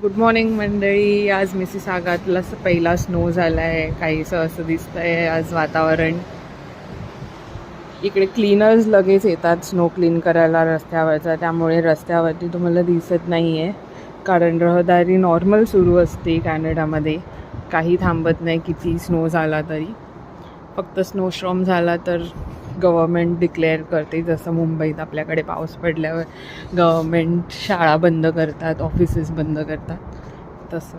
Good morning मंडळी. आज मिसिसागातला पहिला स्नो झाला आहे. काहीसं असं दिसतंय आज वातावरण. इकडे क्लीनर्स लगेच येतात स्नो क्लीन करायला रस्त्यावरचा, त्यामुळे रस्त्यावरती तुम्हाला दिसत नाही आहे, कारण रहदारी नॉर्मल सुरू असते कॅनडामध्ये. काही थांबत नाही किती स्नो झाला तरी. फक्त स्नोस्टॉर्म झाला तर गव्हर्मेंट डिक्लेअर करते, जसं मुंबईत आपल्याकडे पाऊस पडल्यावर गव्हर्मेंट शाळा बंद करतात, ऑफिसेस बंद करतात, तसं.